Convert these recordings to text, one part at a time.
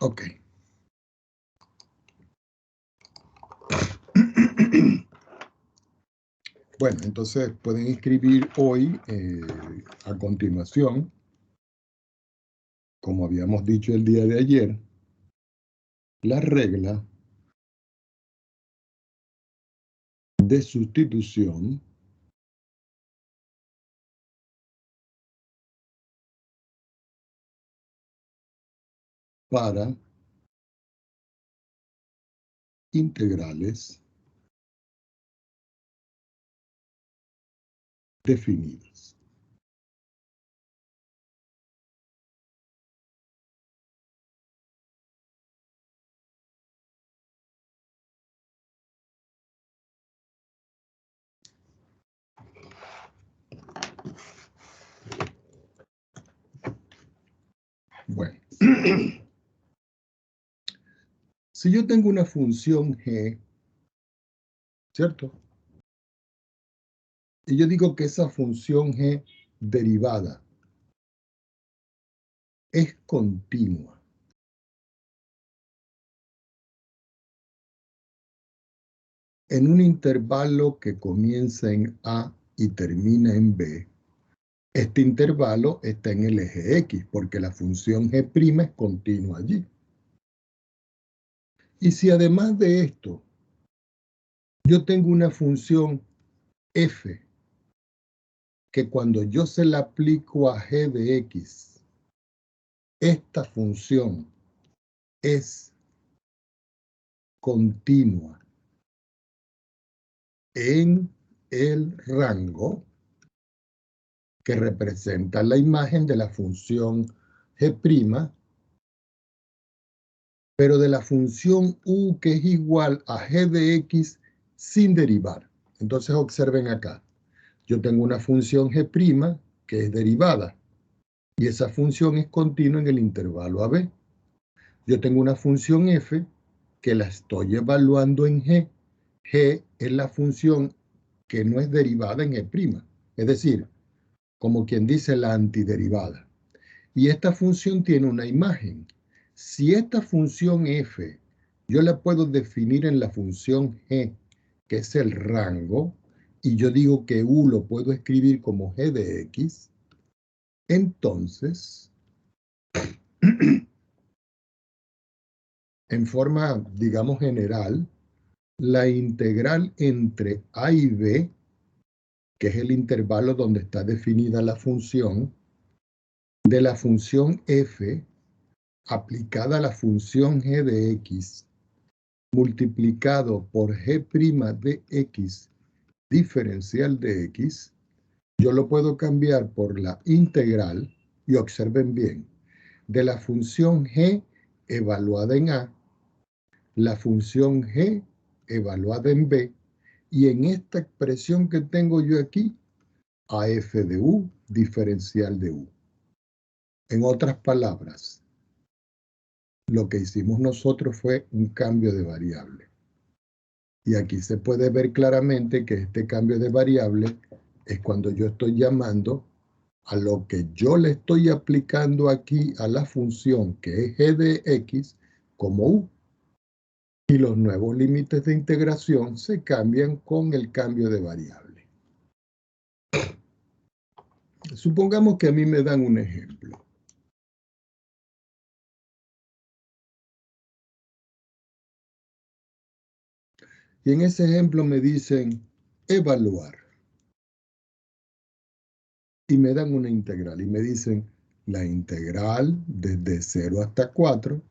Ok. Bueno, entonces pueden escribir hoy, a continuación, como habíamos dicho el día de ayer, la regla de sustitución para integrales definidas. Bueno, si yo tengo una función g, ¿cierto? Y yo digo que esa función g derivada es continua. En un intervalo que comienza en A y termina en B, este intervalo está en el eje X, porque la función g' es continua allí. Y si además de esto, yo tengo una función f, que cuando yo se la aplico a g de x, esta función es continua en el rango que representa la imagen de la función g', pero de la función u que es igual a g de x sin derivar. Entonces observen acá, yo tengo una función g' que es derivada y esa función es continua en el intervalo AB. Yo tengo una función f que la estoy evaluando en g. G es la función que no es derivada en g', es decir, como quien dice la antiderivada. Y esta función tiene una imagen. Si esta función f yo la puedo definir en la función g, que es el rango, y yo digo que u lo puedo escribir como g de x, entonces, en forma, digamos, general, la integral entre a y b, que es el intervalo donde está definida la función, de la función f aplicada a la función g de x, multiplicado por g' de x diferencial de x, yo lo puedo cambiar por la integral, y observen bien, de la función g evaluada en a, la función g evaluada en b, y en esta expresión que tengo yo aquí, a f de u diferencial de u. En otras palabras, lo que hicimos nosotros fue un cambio de variable. Y aquí se puede ver claramente que este cambio de variable es cuando yo estoy llamando a lo que yo le estoy aplicando aquí a la función que es g de x como u. Y los nuevos límites de integración se cambian con el cambio de variable. Supongamos que a mí me dan un ejemplo. Y en ese ejemplo me dicen evaluar. Y me dan una integral y me dicen la integral desde 0 hasta 4,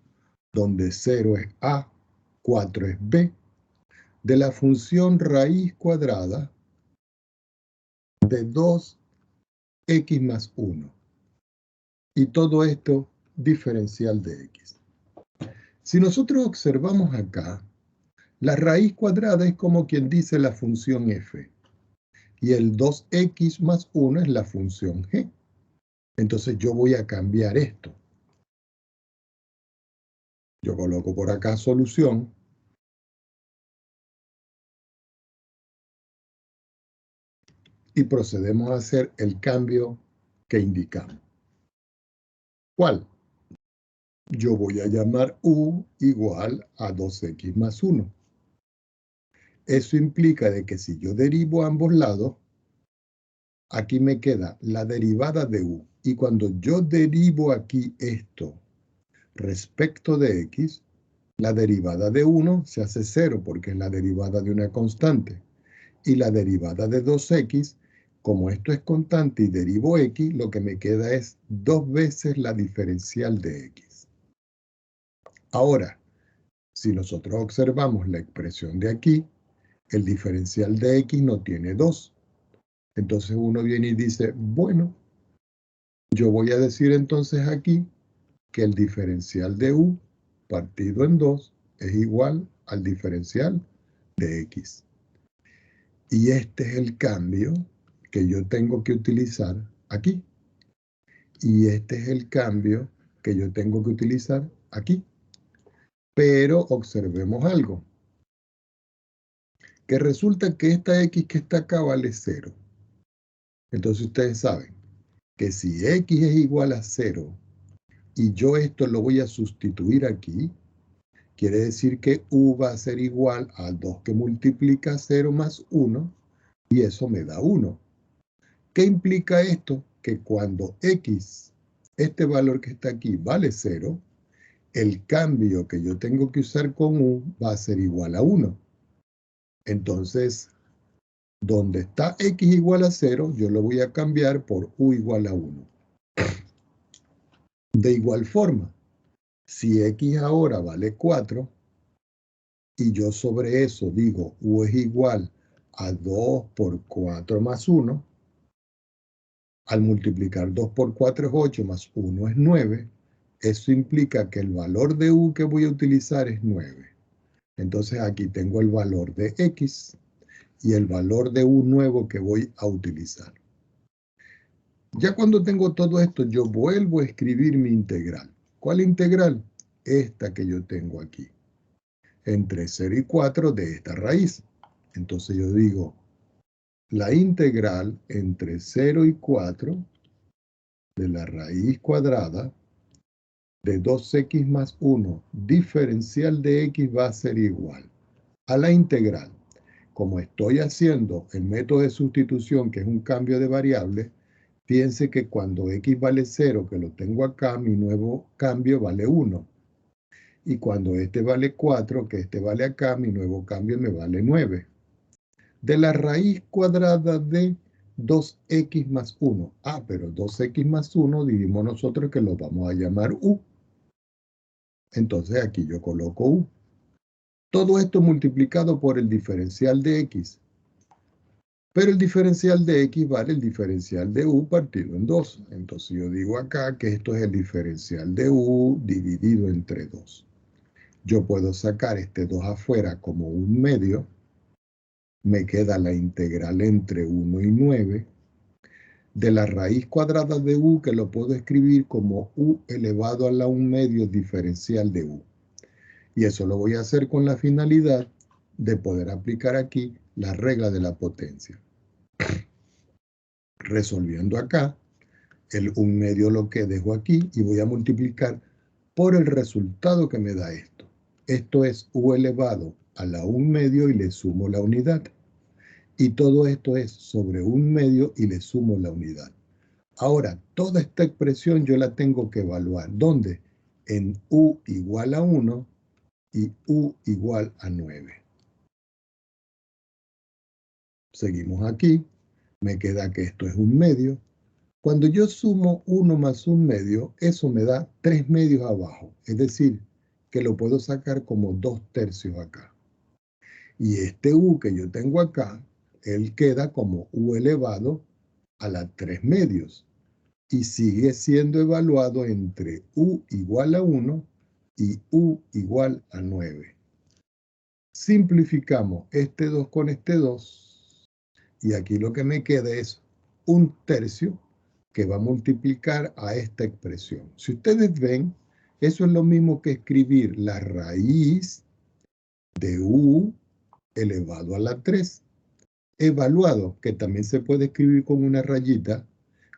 donde 0 es a, 4 es b, de la función raíz cuadrada de 2x más 1. Y todo esto diferencial de x. Si nosotros observamos acá, la raíz cuadrada es como quien dice la función f. Y el 2x más 1 es la función g. Entonces yo voy a cambiar esto. Yo coloco por acá solución. Y procedemos a hacer el cambio que indicamos. ¿Cuál? yo voy a llamar u igual a 2x más 1. Eso implica de que si yo derivo a ambos lados, aquí me queda la derivada de u. Y cuando yo derivo aquí esto respecto de x, la derivada de 1 se hace 0 porque es la derivada de una constante. Y la derivada de 2x, como esto es constante y derivo x, lo que me queda es 2 veces la diferencial de x. Ahora, si nosotros observamos la expresión de aquí, el diferencial de x no tiene 2. Entonces uno viene y dice, bueno, yo voy a decir entonces aquí que el diferencial de u partido en 2 es igual al diferencial de x. Y este es el cambio que yo tengo que utilizar aquí. Y este es el cambio que yo tengo que utilizar aquí. Pero observemos algo. Que resulta que esta x que está acá vale 0. Entonces ustedes saben que si x es igual a 0 y yo esto lo voy a sustituir aquí, quiere decir que u va a ser igual a 2 que multiplica 0 más 1 y eso me da 1. ¿Qué implica esto? Que cuando x, este valor que está aquí, vale 0, el cambio que yo tengo que usar con u va a ser igual a 1. Entonces, donde está x igual a 0, yo lo voy a cambiar por u igual a 1. De igual forma, si x ahora vale 4, y yo sobre eso digo u es igual a 2 por 4 más 1, al multiplicar 2 por 4 es 8 más 1 es 9, eso implica que el valor de u que voy a utilizar es 9. Entonces aquí tengo el valor de x y el valor de u nuevo que voy a utilizar. Ya cuando tengo todo esto, yo vuelvo a escribir mi integral. ¿Cuál integral? Esta que yo tengo aquí. Entre 0 y 4 de esta raíz. Entonces yo digo, la integral entre 0 y 4 de la raíz cuadrada de 2x más 1 diferencial de x va a ser igual a la integral. Como estoy haciendo el método de sustitución, que es un cambio de variable, piense que cuando x vale 0, que lo tengo acá, mi nuevo cambio vale 1. Y cuando este vale 4, que este vale acá, mi nuevo cambio me vale 9. De la raíz cuadrada de 2x más 1. Ah, pero 2x más 1 dividimos nosotros que lo vamos a llamar u. Entonces aquí yo coloco u. Todo esto multiplicado por el diferencial de x. Pero el diferencial de x vale el diferencial de u partido en 2. Entonces yo digo acá que esto es el diferencial de u dividido entre 2. Yo puedo sacar este 2 afuera como un medio. Me queda la integral entre 1 y 9 de la raíz cuadrada de u, que lo puedo escribir como u elevado a la 1 medio diferencial de u. Y eso lo voy a hacer con la finalidad de poder aplicar aquí la regla de la potencia. Resolviendo acá, el 1 medio lo que dejo aquí y voy a multiplicar por el resultado que me da esto. Esto es u elevado a la 1 medio y le sumo la unidad. Y todo esto es sobre 1 medio y le sumo la unidad. Ahora, toda esta expresión yo la tengo que evaluar. ¿Dónde? En u igual a 1 y u igual a 9. Seguimos aquí. Me queda que esto es 1 medio. Cuando yo sumo 1 más 1 medio, eso me da 3 medios abajo. Es decir, que lo puedo sacar como 2 tercios acá. Y este u que yo tengo acá, él queda como u elevado a la 3 medios. Y sigue siendo evaluado entre u igual a 1 y u igual a 9. Simplificamos este 2 con este 2 y aquí lo que me queda es 1 tercio que va a multiplicar a esta expresión. Si ustedes ven, eso es lo mismo que escribir la raíz de u elevado a la 3. Evaluado, que también se puede escribir con una rayita,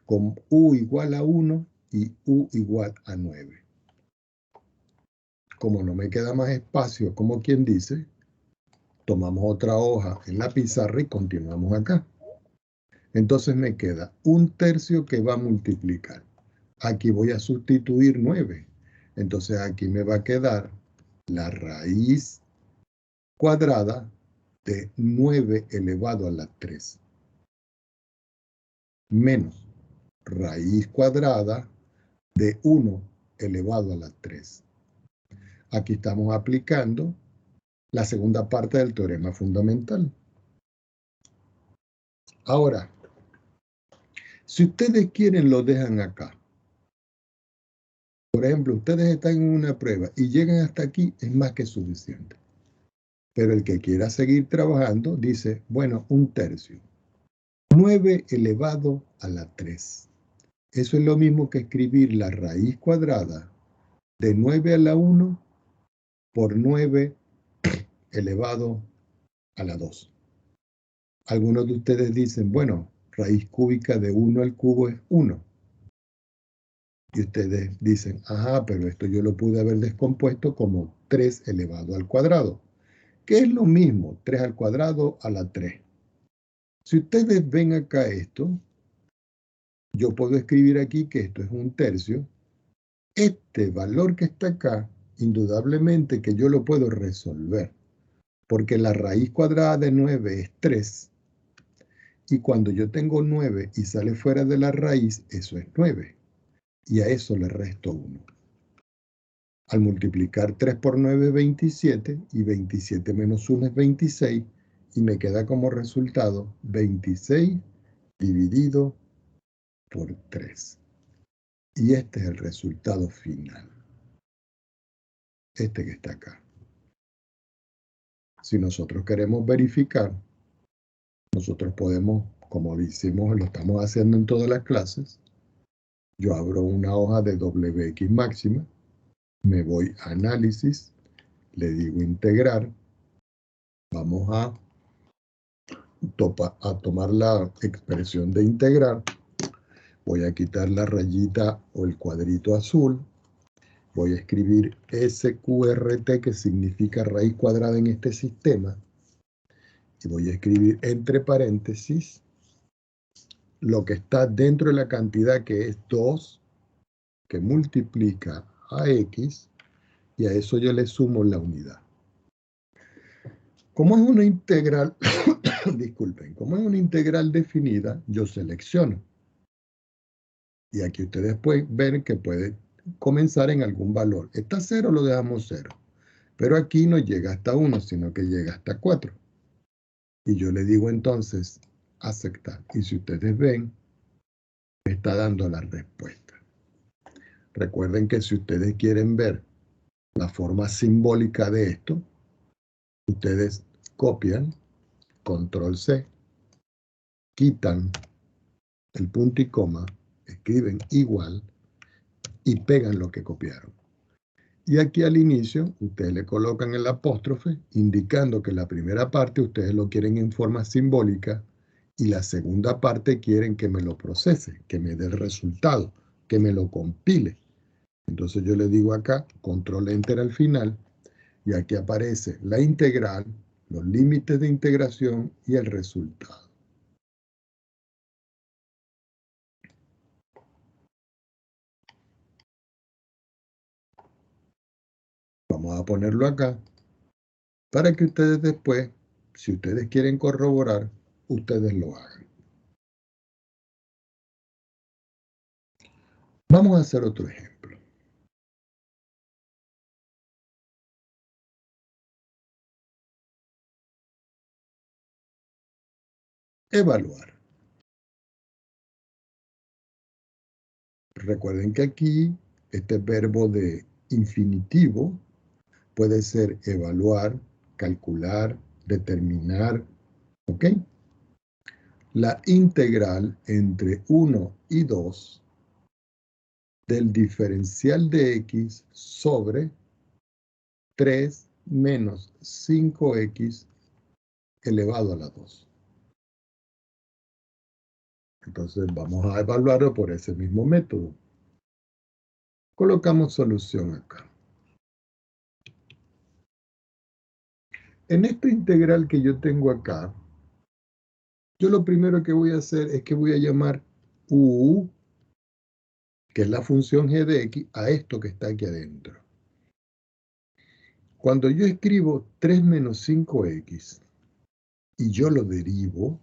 con u igual a 1 y u igual a 9. como no me queda más espacio, como quien dice, tomamos otra hoja en la pizarra y continuamos acá. Entonces me queda 1/3 que va a multiplicar. Aquí voy a sustituir 9. Entonces aquí me va a quedar la raíz cuadrada de 9 elevado a la 3. Menos raíz cuadrada de 1 elevado a la 3. Aquí estamos aplicando la segunda parte del teorema fundamental. Ahora, si ustedes quieren, lo dejan acá. Por ejemplo, ustedes están en una prueba y llegan hasta aquí, es más que suficiente. Pero el que quiera seguir trabajando dice, bueno, 1/3. 9 elevado a la 3. Eso es lo mismo que escribir la raíz cuadrada de 9 a la 1 por 9 elevado a la 2. Algunos de ustedes dicen, bueno, raíz cúbica de 1 al cubo es 1. Y ustedes dicen, ajá, pero esto yo lo pude haber descompuesto como 3 elevado al cuadrado, que es lo mismo, 3 al cuadrado a la 3. Si ustedes ven acá esto, yo puedo escribir aquí que esto es 1/3. Este valor que está acá, indudablemente que yo lo puedo resolver, porque la raíz cuadrada de 9 es 3. Y cuando yo tengo 9 y sale fuera de la raíz, eso es 9. Y a eso le resto 1. Al multiplicar 3 por 9 es 27, y 27 menos 1 es 26, y me queda como resultado 26 dividido por 3. Y este es el resultado final. Este que está acá. Si nosotros queremos verificar, nosotros podemos, como lo hicimos, lo estamos haciendo en todas las clases, yo abro una hoja de WX máxima, me voy a análisis, le digo integrar, vamos a tomar la expresión de integrar, voy a quitar la rayita o el cuadrito azul, voy a escribir SQRT, que significa raíz cuadrada en este sistema, y voy a escribir entre paréntesis lo que está dentro de la cantidad, que es 2, que multiplica a x, y a eso yo le sumo la unidad. Como es una integral, disculpen, como es una integral definida, yo selecciono. Y aquí ustedes pueden ver que puede comenzar en algún valor. Está 0, lo dejamos 0. Pero aquí no llega hasta 1, sino que llega hasta 4. Y yo le digo entonces, aceptar. Y si ustedes ven, me está dando la respuesta. Recuerden que si ustedes quieren ver la forma simbólica de esto, ustedes copian, control C, quitan el punto y coma, escriben igual y pegan lo que copiaron. Y aquí al inicio, ustedes le colocan el apóstrofe, indicando que la primera parte ustedes lo quieren en forma simbólica y la segunda parte quieren que me lo procese, que me dé el resultado, que me lo compile. Entonces yo le digo acá, control enter al final, y aquí aparece la integral, los límites de integración y el resultado. Vamos a ponerlo acá para que ustedes después, si ustedes quieren corroborar, ustedes lo hagan. Vamos a hacer otro ejemplo. Evaluar. Recuerden que aquí este verbo de infinitivo puede ser evaluar, calcular, determinar, ¿ok? La integral entre 1 y 2 del diferencial de x sobre 3 menos 5x elevado a la 2. Entonces vamos a evaluarlo por ese mismo método. Colocamos solución acá. En esta integral que yo tengo acá, yo lo primero que voy a hacer es que voy a llamar u, que es la función g de x, a esto que está aquí adentro. Cuando yo escribo 3 menos 5x y yo lo derivo,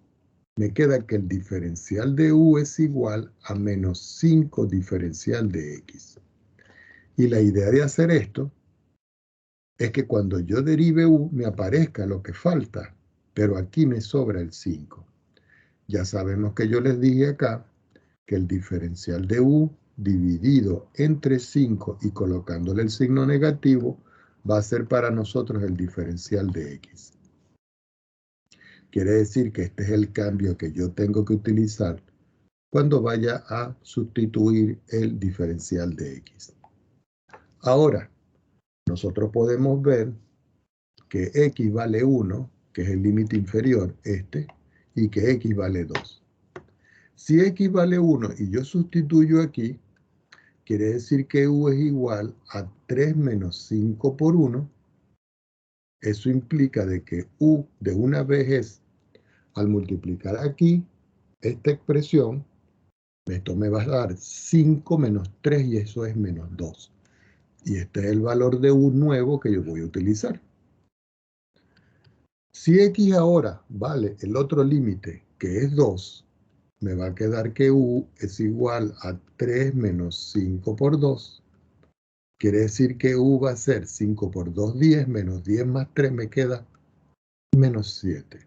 me queda que el diferencial de u es igual a menos 5 diferencial de x. Y la idea de hacer esto es que cuando yo derive u me aparezca lo que falta, pero aquí me sobra el 5. Ya sabemos que yo les dije acá que el diferencial de u dividido entre 5 y colocándole el signo negativo va a ser para nosotros el diferencial de x. Quiere decir que este es el cambio que yo tengo que utilizar cuando vaya a sustituir el diferencial de x. Ahora, nosotros podemos ver que x vale 1, que es el límite inferior, y que x vale 2. Si x vale 1 y yo sustituyo aquí, quiere decir que u es igual a 3 menos 5 por 1. Eso implica de que u de una vez es, al multiplicar aquí esta expresión, esto me va a dar 5 menos 3 y eso es menos 2. Y este es el valor de u nuevo que yo voy a utilizar. Si x ahora vale el otro límite, que es 2, me va a quedar que u es igual a 3 menos 5 por 2. Quiere decir que u va a ser 5 por 2, 10, menos 10 más 3 me queda menos 7.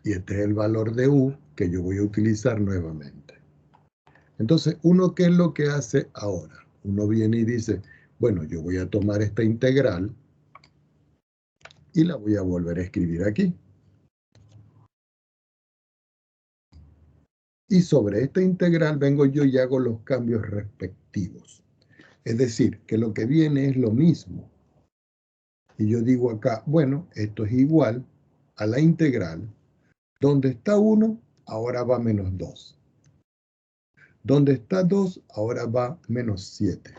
Y este es el valor de u que yo voy a utilizar nuevamente. Entonces, ¿uno qué es lo que hace ahora? Uno viene y dice, bueno, yo voy a tomar esta integral y la voy a volver a escribir aquí. Y sobre esta integral vengo yo y hago los cambios respectivos. Es decir, que lo que viene es lo mismo. Y yo digo acá, bueno, esto es igual a la integral. Donde está 1, ahora va menos 2. Donde está 2, ahora va menos 7.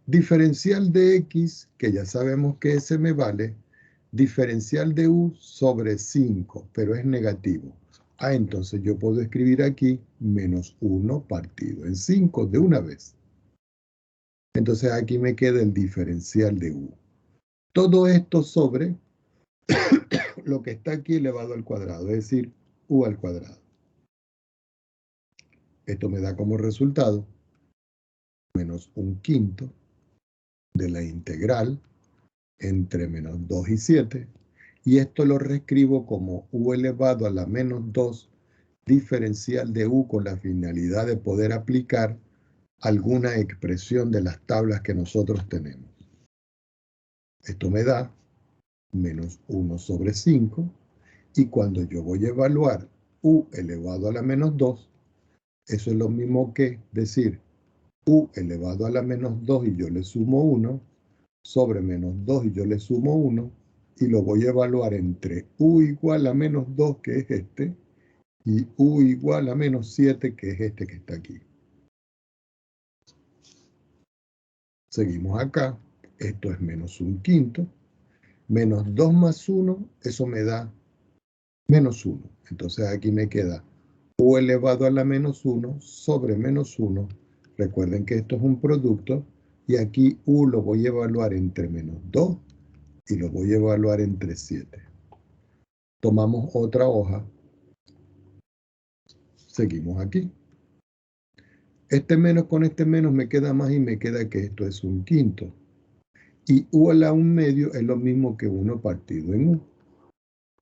Diferencial de x, que ya sabemos que ese me vale, diferencial de u sobre 5, pero es negativo. Entonces yo puedo escribir aquí menos 1 partido en 5 de una vez. Entonces aquí me queda el diferencial de u. Todo esto sobre lo que está aquí elevado al cuadrado, es decir, u al cuadrado. Esto me da como resultado menos 1/5 de la integral entre menos 2 y 7. Y esto lo reescribo como u elevado a la menos 2 diferencial de u con la finalidad de poder aplicar alguna expresión de las tablas que nosotros tenemos. Esto me da menos 1 sobre 5. Y cuando yo voy a evaluar u elevado a la menos 2, eso es lo mismo que decir u elevado a la menos 2 y yo le sumo 1, sobre menos 2 y yo le sumo 1, y lo voy a evaluar entre u igual a menos 2, que es este, y u igual a menos 7, que es este que está aquí. Seguimos acá, esto es menos 1/5, menos 2 más 1, eso me da menos 1. Entonces aquí me queda u elevado a la menos 1 sobre menos 1. Recuerden que esto es un producto, y aquí u lo voy a evaluar entre menos 2 y lo voy a evaluar entre 7. Tomamos otra hoja, seguimos aquí. Este menos con este menos me queda más y me queda que esto es 1/5. Y u a la 1/2 es lo mismo que 1 partido en u.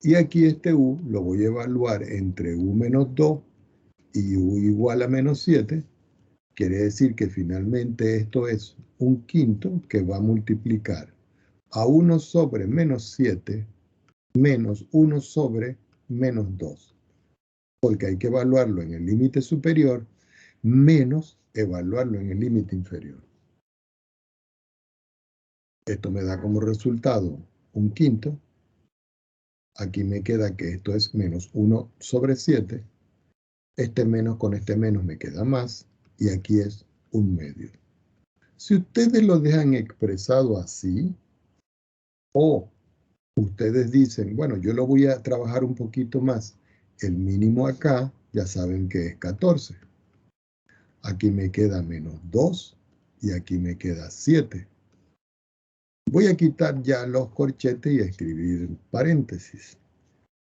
Y aquí este u lo voy a evaluar entre u menos 2 y u igual a menos 7. Quiere decir que finalmente esto es 1/5 que va a multiplicar a 1 sobre menos 7 menos 1 sobre menos 2. Porque hay que evaluarlo en el límite superior menos evaluarlo en el límite inferior. Esto me da como resultado 1/5. Aquí me queda que esto es menos 1 sobre 7. Este menos con este menos me queda más. Y aquí es 1/2. Si ustedes lo dejan expresado así, o ustedes dicen, bueno, yo lo voy a trabajar un poquito más. El mínimo acá, ya saben que es 14. Aquí me queda menos 2 y aquí me queda 7. Voy a quitar ya los corchetes y a escribir paréntesis.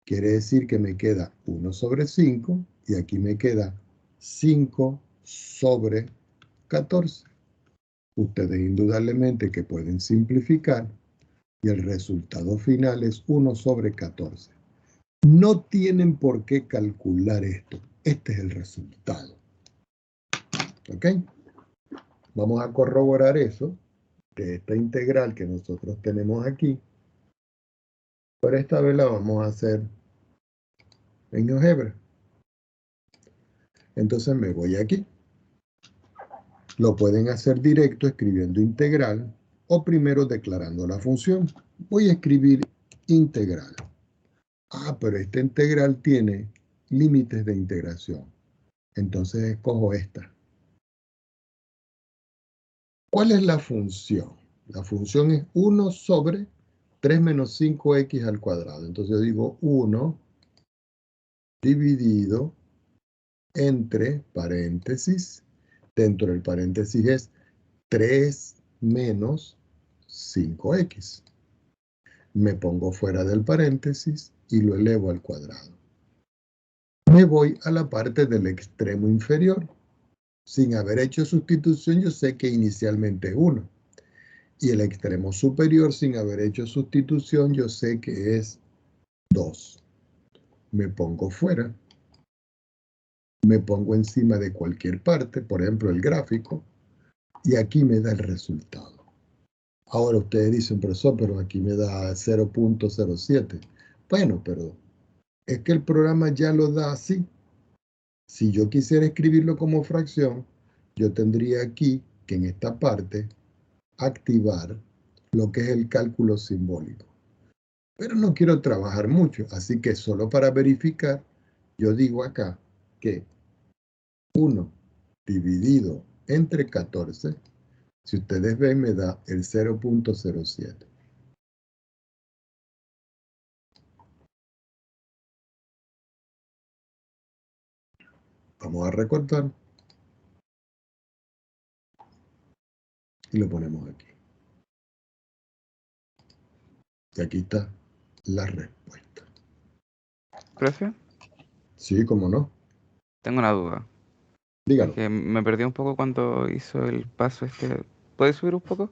Quiere decir que me queda 1 sobre 5 y aquí me queda 5 sobre 14. Ustedes indudablemente que pueden simplificar y el resultado final es 1 sobre 14. No tienen por qué calcular esto. Este es el resultado. ¿Ok? Vamos a corroborar eso, que esta integral que nosotros tenemos aquí, pero esta vez la vamos a hacer en GeoGebra. Entonces me voy aquí. Lo pueden hacer directo escribiendo integral o primero declarando la función. Voy a escribir integral. Ah, pero esta integral tiene límites de integración. Entonces escojo esta. ¿Cuál es la función? La función es 1 sobre 3 menos 5x al cuadrado. Entonces yo digo 1 dividido entre paréntesis. Dentro del paréntesis es 3 menos 5x. Me pongo fuera del paréntesis y lo elevo al cuadrado. Me voy a la parte del extremo inferior. Sin haber hecho sustitución, yo sé que inicialmente es 1. Y el extremo superior, sin haber hecho sustitución, yo sé que es 2. Me pongo fuera. Me pongo encima de cualquier parte, por ejemplo el gráfico, y aquí me da el resultado. Ahora ustedes dicen, profesor, pero aquí me da 0.07. Bueno, pero es que el programa ya lo da así. Si yo quisiera escribirlo como fracción, yo tendría aquí que en esta parte activar lo que es el cálculo simbólico. Pero no quiero trabajar mucho, así que solo para verificar, yo digo acá que 1 dividido entre 14, si ustedes ven, me da el 0.07. Vamos a recortar y lo ponemos aquí. Y aquí está la respuesta. Profe, Sí, cómo no. tengo una duda. Es Dígalo. que me perdí un poco cuando hizo el paso este. ¿Puedes subir un poco?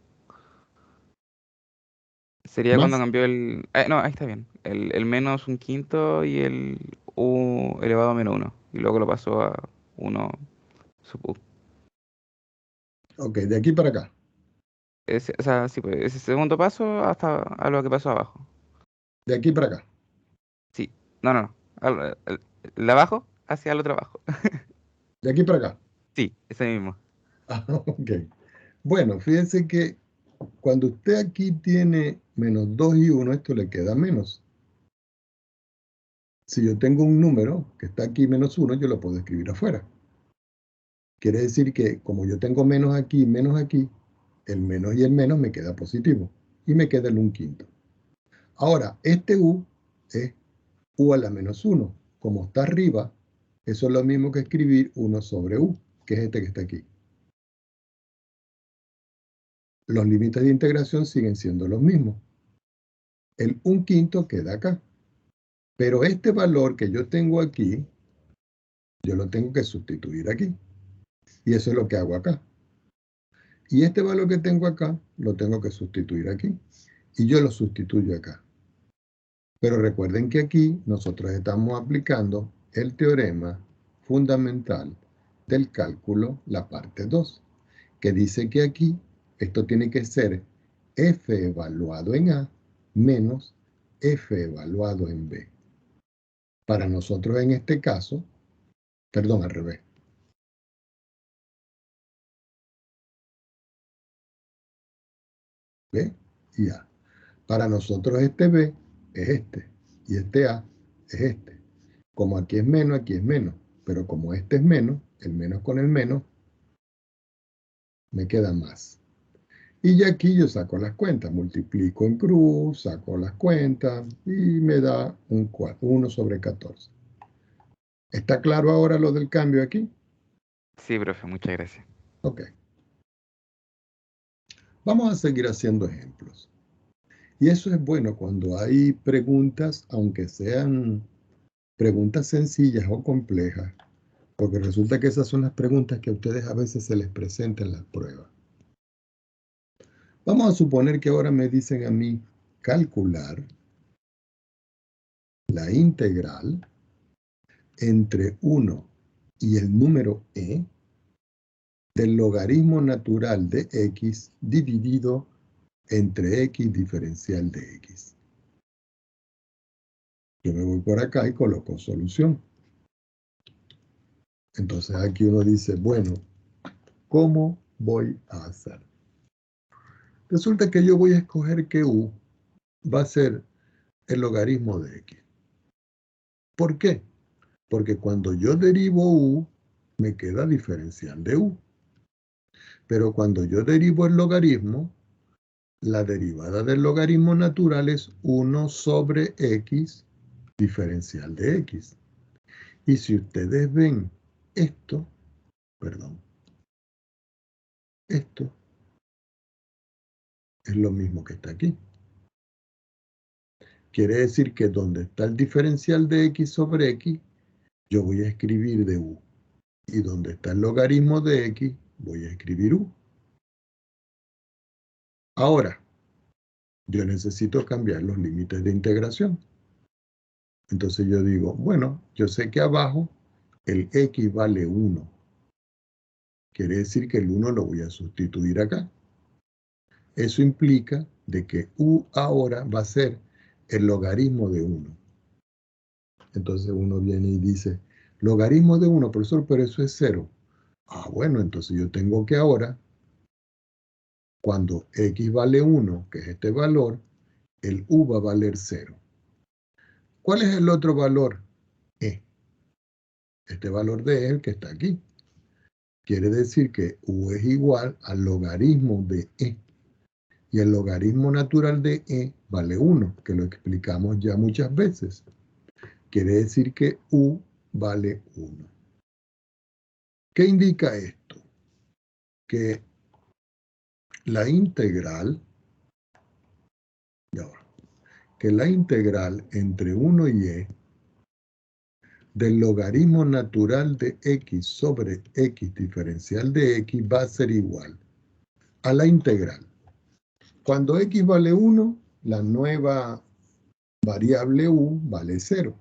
Sería cuando ¿Más? cambió el... no, ahí está bien. El menos un quinto y el u elevado a menos uno. Y luego lo pasó a uno sub u. Ok, de aquí para acá. O sea, sí, pues, ese segundo paso hasta a lo que pasó abajo. De aquí para acá. Sí, no, no, no. El de abajo hacia el otro abajo. De aquí para acá. Sí, ese mismo. Ah, ok. Bueno, fíjense que cuando usted aquí tiene menos 2 y 1, esto le queda menos. Si yo tengo un número que está aquí menos 1, yo lo puedo escribir afuera. Quiere decir que como yo tengo menos aquí y menos aquí, el menos y el menos me queda positivo. Y me queda el 1/5. Ahora, este u es u a la menos 1. Como está arriba, eso es lo mismo que escribir 1 sobre u, que es este que está aquí. Los límites de integración siguen siendo los mismos. El 1/5 queda acá. Pero este valor que yo tengo aquí, yo lo tengo que sustituir aquí. Y eso es lo que hago acá. Y este valor que tengo acá, lo tengo que sustituir aquí. Y yo lo sustituyo acá. Pero recuerden que aquí nosotros estamos aplicando el teorema fundamental del cálculo, la parte 2, que dice que aquí esto tiene que ser f evaluado en A menos f evaluado en B. Para nosotros en este caso, perdón, al revés. B y A. Para nosotros este B es este y este A es este. Como aquí es menos. Pero como este es menos, el menos con el menos, me queda más. Y ya aquí yo saco las cuentas, multiplico en cruz, saco las cuentas y me da 1 sobre 14. ¿Está claro ahora lo del cambio aquí? Sí, profe, muchas gracias. Ok. Vamos a seguir haciendo ejemplos. Y eso es bueno cuando hay preguntas, aunque sean preguntas sencillas o complejas, porque resulta que esas son las preguntas que a ustedes a veces se les presentan en las pruebas. Vamos a suponer que ahora me dicen a mí calcular la integral entre 1 y el número e del logaritmo natural de x dividido entre x diferencial de x. Yo me voy por acá y coloco solución. Entonces aquí uno dice, bueno, ¿cómo voy a hacer? Resulta que yo voy a escoger que u va a ser el logaritmo de x. ¿Por qué? Porque cuando yo derivo u, me queda diferencial de u. Pero cuando yo derivo el logaritmo, la derivada del logaritmo natural es 1 sobre x diferencial de x. Y si ustedes ven esto, perdón, esto es lo mismo que está aquí. Quiere decir que donde está el diferencial de x sobre x, yo voy a escribir de u. Y donde está el logaritmo de x, voy a escribir u. Ahora, yo necesito cambiar los límites de integración. Entonces yo digo, bueno, yo sé que abajo el x vale 1. Quiere decir que el 1 lo voy a sustituir acá. Eso implica de que u ahora va a ser el logaritmo de 1. Entonces uno viene y dice, logaritmo de 1, profesor, pero eso es 0. Ah, bueno, entonces yo tengo que ahora, cuando x vale 1, que es este valor, el u va a valer 0. ¿Cuál es el otro valor? E. Este valor de E es el que está aquí. Quiere decir que u es igual al logaritmo de E. Y el logaritmo natural de E vale 1, que lo explicamos ya muchas veces. Quiere decir que u vale 1. ¿Qué indica esto? Que la integral, entre 1 y e del logaritmo natural de x sobre x diferencial de x va a ser igual a la integral. Cuando x vale 1, la nueva variable u vale 0.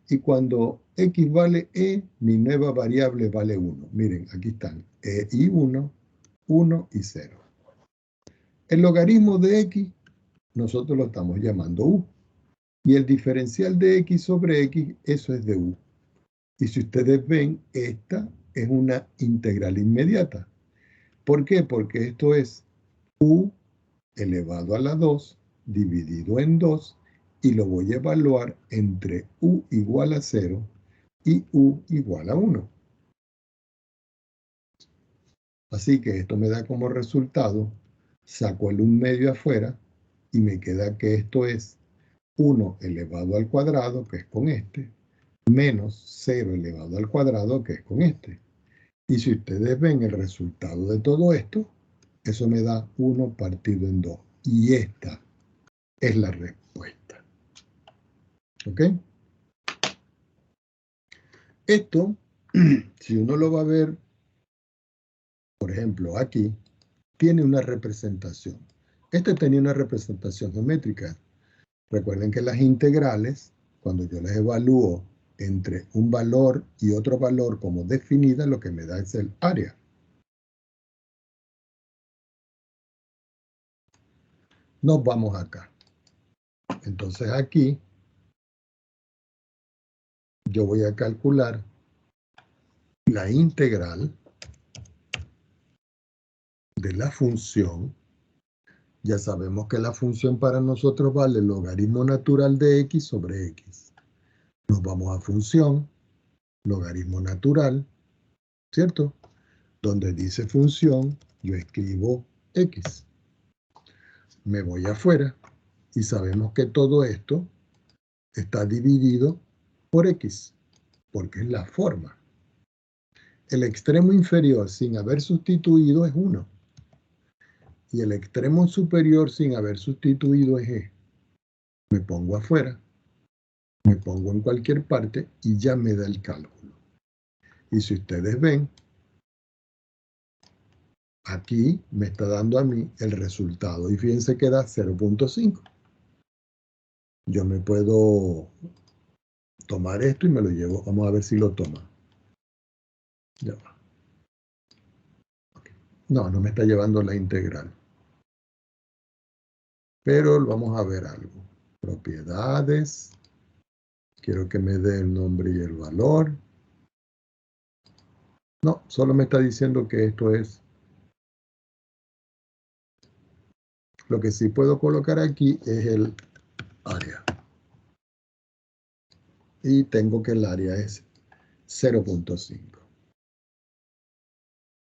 Y cuando x vale e, mi nueva variable vale 1. Miren, aquí están e y 1, 1 y 0. El logaritmo de x, nosotros lo estamos llamando u. Y el diferencial de x sobre x, eso es de u. Y si ustedes ven, esta es una integral inmediata. ¿Por qué? Porque esto es u elevado a la 2 dividido en 2 y lo voy a evaluar entre u igual a 0 y u igual a 1. Así que esto me da como resultado, saco el 1 medio afuera y me queda que esto es 1 elevado al cuadrado, que es con este, menos 0 elevado al cuadrado, que es con este. Y si ustedes ven el resultado de todo esto, eso me da 1 partido en 2. Y esta es la respuesta. ¿Ok? Esto, si uno lo va a ver, por ejemplo, aquí, tiene una representación. Este tenía una representación geométrica. Recuerden que las integrales, cuando yo las evalúo entre un valor y otro valor como definida, lo que me da es el área. Nos vamos acá. Entonces aquí, yo voy a calcular la integral de la función. Ya sabemos que la función para nosotros vale el logaritmo natural de x sobre x. Nos vamos a función, logaritmo natural, ¿cierto? Donde dice función, yo escribo X. Me voy afuera y sabemos que todo esto está dividido por X, porque es la forma. El extremo inferior sin haber sustituido es 1. Y el extremo superior sin haber sustituido es E. Me pongo afuera, me pongo en cualquier parte y ya me da el cálculo. Y si ustedes ven, aquí me está dando a mí el resultado. Y fíjense que da 0.5. Yo me puedo tomar esto y me lo llevo. Vamos a ver si lo toma. Ya va. Okay. No, no me está llevando la integral. Pero vamos a ver algo. Propiedades. Quiero que me dé el nombre y el valor. No, solo me está diciendo que esto es. Lo que sí puedo colocar aquí es el área. Y tengo que el área es 0.5.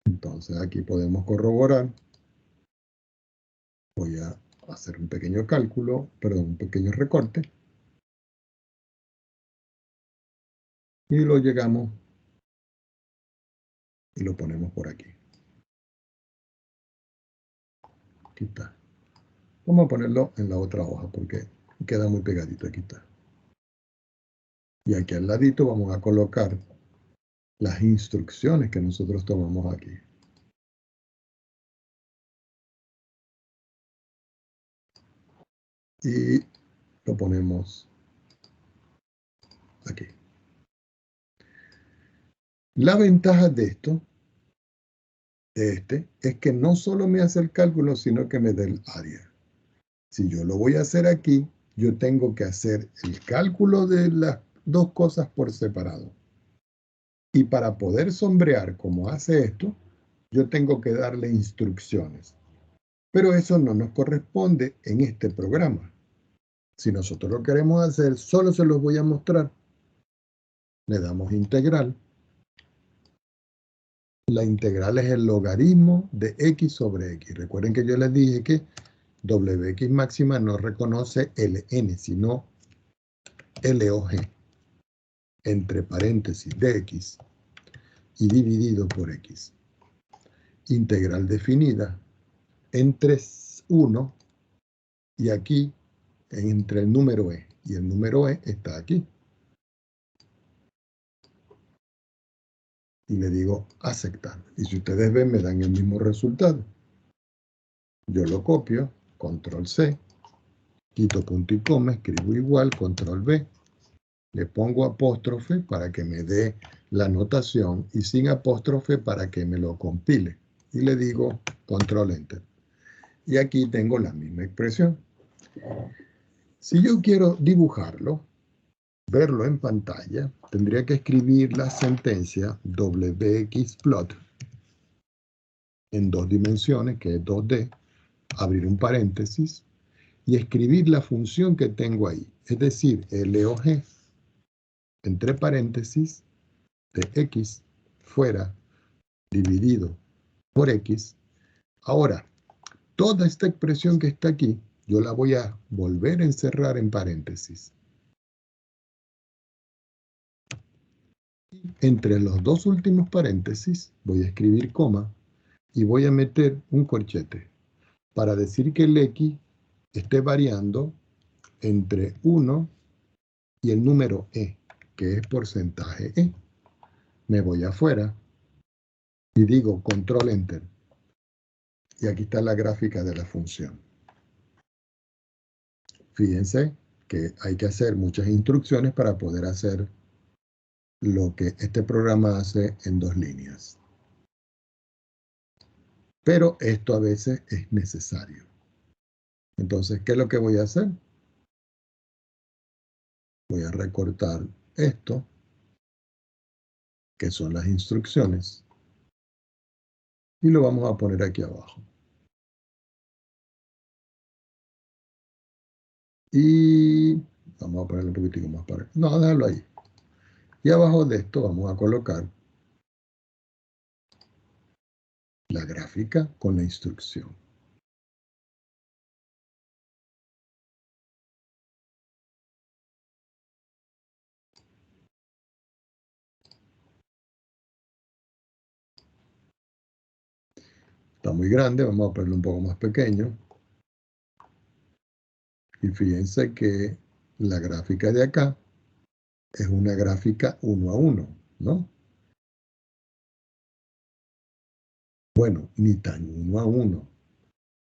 Entonces aquí podemos corroborar. Voy a hacer un pequeño cálculo, perdón, un pequeño recorte. Y lo llegamos y lo ponemos por aquí. Aquí está. Vamos a ponerlo en la otra hoja porque queda muy pegadito. Aquí está. Y aquí al ladito vamos a colocar las instrucciones que nosotros tomamos aquí. Y lo ponemos aquí. La ventaja de esto, es que no solo me hace el cálculo, sino que me da el área. Si yo lo voy a hacer aquí, yo tengo que hacer el cálculo de las dos cosas por separado. Y para poder sombrear como hace esto, yo tengo que darle instrucciones. Pero eso no nos corresponde en este programa. Si nosotros lo queremos hacer, solo se los voy a mostrar. Le damos integral. La integral es el logaritmo de x sobre x. Recuerden que yo les dije que Wx máxima no reconoce Ln, sino LOG, entre paréntesis de x y dividido por x. Integral definida entre 1 y aquí, entre el número e. Y el número e está aquí. Y le digo aceptar. Y si ustedes ven, me dan el mismo resultado. Yo lo copio, control C, quito punto y coma, escribo igual, control V, le pongo apóstrofe para que me dé la notación y sin apóstrofe para que me lo compile. Y le digo control enter. Y aquí tengo la misma expresión. Si yo quiero dibujarlo, verlo en pantalla, tendría que escribir la sentencia wxplot en 2 dimensiones, que es 2D, abrir un paréntesis y escribir la función que tengo ahí, es decir, LOG, entre paréntesis, de x fuera dividido por x. Ahora, toda esta expresión que está aquí, yo la voy a volver a encerrar en paréntesis. Entre los dos últimos paréntesis voy a escribir coma y voy a meter un corchete para decir que el x esté variando entre 1 y el número e, que es porcentaje e. Me voy afuera y digo control enter. Y aquí está la gráfica de la función. Fíjense que hay que hacer muchas instrucciones para poder hacer lo que este programa hace en 2 líneas. Pero esto a veces es necesario. Entonces, ¿qué es lo que voy a hacer? Voy a recortar esto, que son las instrucciones, y lo vamos a poner aquí abajo. Y vamos a ponerlo un poquitico más para acá. No, déjalo ahí. Y abajo de esto vamos a colocar la gráfica con la instrucción. Está muy grande, vamos a ponerlo un poco más pequeño. Y fíjense que la gráfica de acá es una gráfica 1 a 1, ¿no? Bueno, ni tan 1 a 1,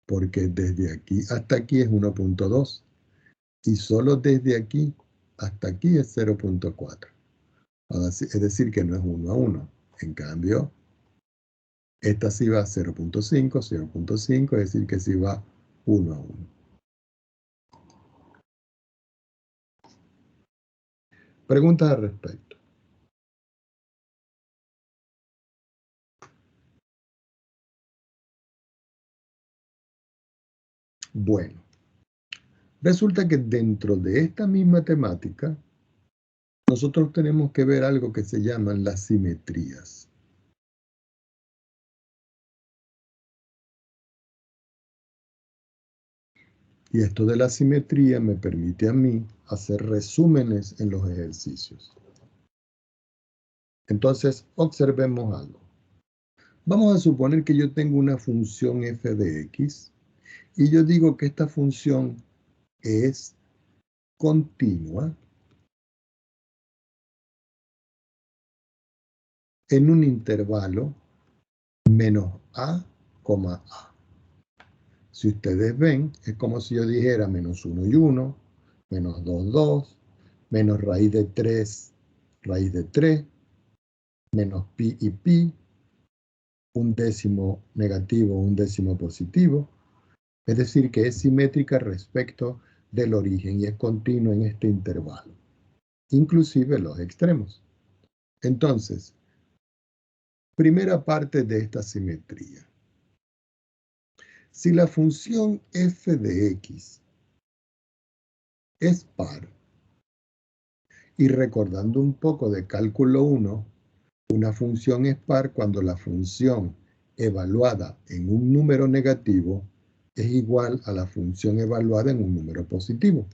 porque desde aquí hasta aquí es 1.2 y solo desde aquí hasta aquí es 0.4. Es decir, que no es 1 a 1. En cambio, esta sí va a 0.5, 0.5, es decir, que sí va 1 a 1. Preguntas al respecto. Bueno, resulta que dentro de esta misma temática, nosotros tenemos que ver algo que se llaman las simetrías. Y esto de la simetría me permite a mí hacer resúmenes en los ejercicios. Entonces, observemos algo. Vamos a suponer que yo tengo una función f de x y yo digo que esta función es continua en un intervalo menos a, a. Si ustedes ven, es como si yo dijera menos 1 y 1, menos 2, 2, menos raíz de 3, raíz de 3, menos pi y pi, un décimo negativo, un décimo positivo. Es decir, que es simétrica respecto del origen y es continua en este intervalo, inclusive los extremos. Entonces, primera parte de esta simetría. Si la función f de x es par, y recordando un poco de cálculo 1, una función es par cuando la función evaluada en un número negativo es igual a la función evaluada en un número positivo.